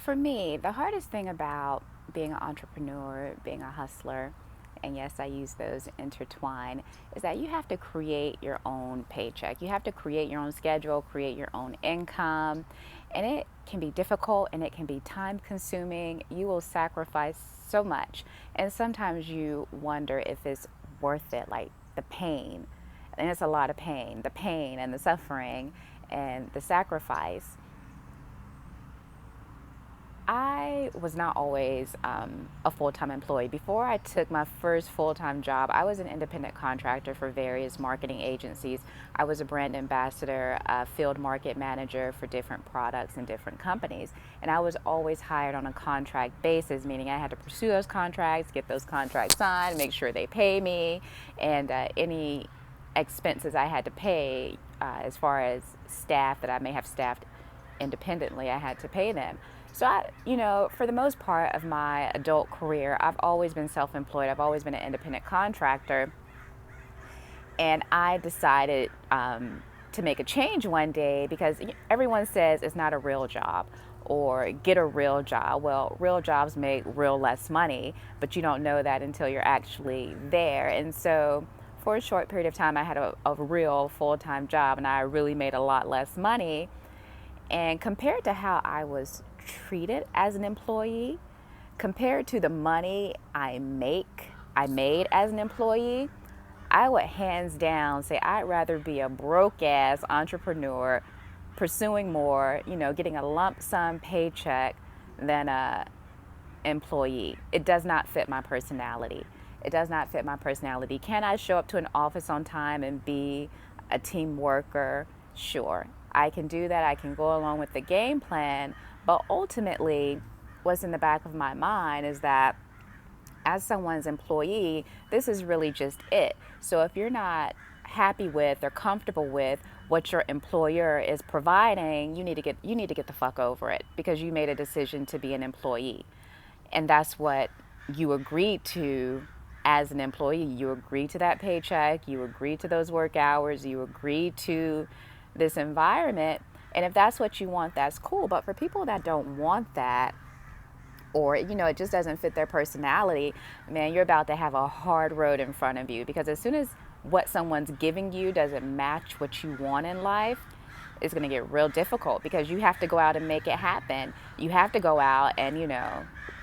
For me, the hardest thing about being an entrepreneur, being a hustler, and yes, I use those intertwined, is that you have to create your own paycheck. You have to create your own schedule, create your own income, and it can be difficult and it can be time consuming. You will sacrifice so much, and sometimes you wonder if it's worth it, like the pain. And it's a lot of pain, the pain and the suffering and the sacrifice. I was not always a full time employee. Before I took my first full time job, I was an independent contractor for various marketing agencies. I was a brand ambassador, a field market manager for different products and different companies. And I was always hired on a contract basis, meaning I had to pursue those contracts, get those contracts signed, make sure they pay me, and any expenses I had to pay as far as staff that I may have staffed independently, I had to pay them. So for the most part of my adult career, I've always been self-employed. I've always been an independent contractor. And I decided to make a change one day because everyone says it's not a real job or get a real job. Well, real jobs make real less money, but you don't know that until you're actually there. And so for a short period of time, I had a real full-time job and I really made a lot less money. And compared to how I was treated as an employee, compared to the money I made as an employee, I would hands down say I'd rather be a broke ass entrepreneur pursuing more, getting a lump sum paycheck than a employee. It does not fit my personality. It does not fit my personality. Can I show up to an office on time and be a team worker? Sure. I can do that. I can go along with the game plan. But ultimately, what's in the back of my mind is that as someone's employee, this is really just it. So if you're not happy with or comfortable with what your employer is providing, you need to get the fuck over it because you made a decision to be an employee. And that's what you agreed to as an employee. You agreed to that paycheck, you agreed to those work hours, you agreed to this environment. And if that's what you want, that's cool. But for people that don't want that, or it just doesn't fit their personality, man, you're about to have a hard road in front of you, because as soon as what someone's giving you doesn't match what you want in life, it's going to get real difficult because you have to go out and make it happen. You have to go out and,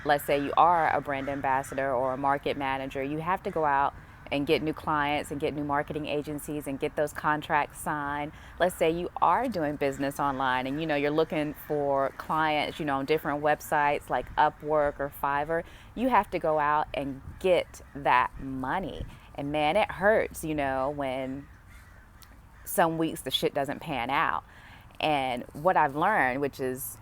let's say you are a brand ambassador or a market manager, you have to go out and get new clients and get new marketing agencies and get those contracts signed. Let's say you are doing business online and you're looking for clients, on different websites like Upwork or Fiverr. You have to go out and get that money. And man, it hurts, when some weeks the shit doesn't pan out. And what I've learned, which is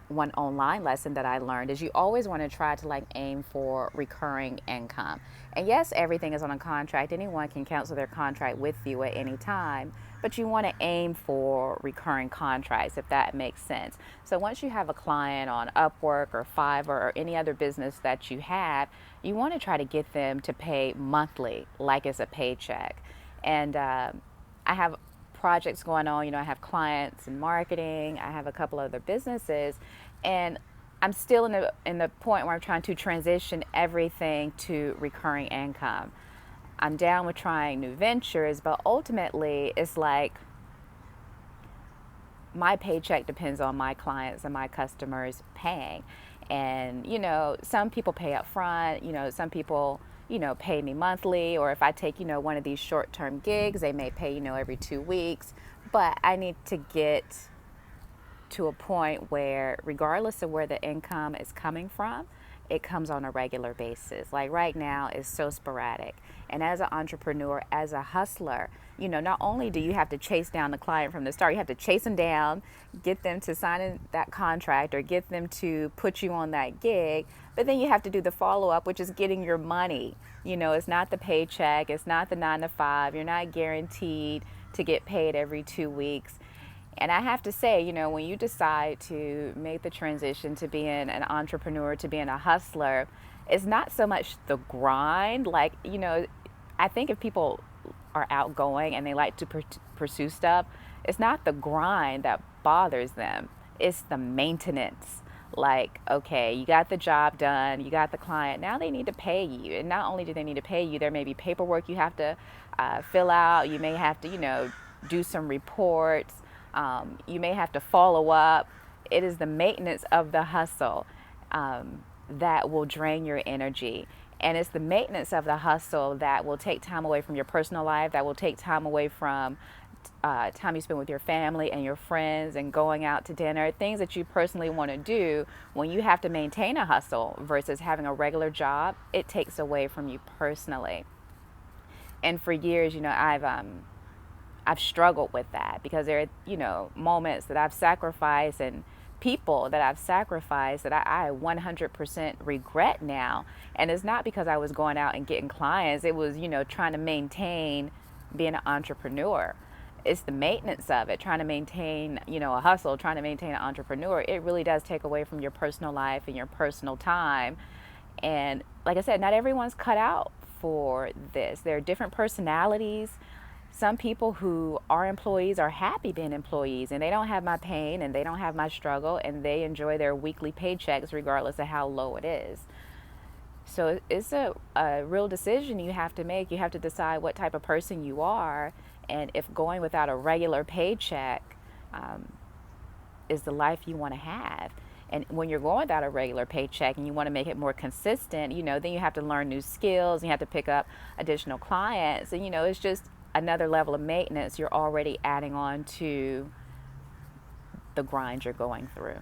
one online lesson that I learned, is you always want to try to aim for recurring income. And yes, everything is on a contract. Anyone can cancel their contract with you at any time, but you want to aim for recurring contracts, if that makes sense. So once you have a client on Upwork or Fiverr or any other business that you have, you want to try to get them to pay monthly, like it's a paycheck. And I have projects going on. I have clients in marketing. I have a couple other businesses, and I'm still in the point where I'm trying to transition everything to recurring income. I'm down with trying new ventures, but ultimately it's like my paycheck depends on my clients and my customers paying. And some people pay up front. Some people pay me monthly, or if I take, one of these short-term gigs, they may pay, every 2 weeks. But I need to get to a point where, regardless of where the income is coming from, it comes on a regular basis. Like right now, it's so sporadic. And as an entrepreneur, as a hustler, not only do you have to chase down the client from the start, you have to chase them down, get them to sign in that contract or get them to put you on that gig, but then you have to do the follow-up, which is getting your money. It's not the paycheck, it's not the 9 to 5, you're not guaranteed to get paid every 2 weeks. And I have to say, when you decide to make the transition to being an entrepreneur, to being a hustler, it's not so much the grind. I think if people are outgoing and they like to pursue stuff, it's not the grind that bothers them. It's the maintenance. Like, okay, you got the job done, you got the client, now they need to pay you. And not only do they need to pay you, there may be paperwork you have to fill out. You may have to, do some reports. You may have to follow up. It is the maintenance of the hustle that will drain your energy. And it's the maintenance of the hustle that will take time away from your personal life, that will take time away from time you spend with your family and your friends and going out to dinner, things that you personally want to do. When you have to maintain a hustle versus having a regular job, it takes away from you personally. And for years, I've struggled with that because there are, moments that I've sacrificed and people that I've sacrificed that I 100% regret now. And it's not because I was going out and getting clients. It was, trying to maintain being an entrepreneur. It's the maintenance of it, trying to maintain, a hustle, trying to maintain an entrepreneur. It really does take away from your personal life and your personal time. And like I said, not everyone's cut out for this. There are different personalities. Some people who are employees are happy being employees, and they don't have my pain and they don't have my struggle, and they enjoy their weekly paychecks regardless of how low it is. So it's a real decision you have to make. You have to decide what type of person you are, and if going without a regular paycheck is the life you want to have. And when you're going without a regular paycheck and you want to make it more consistent, then you have to learn new skills, and you have to pick up additional clients, and it's just another level of maintenance you're already adding on to the grind you're going through.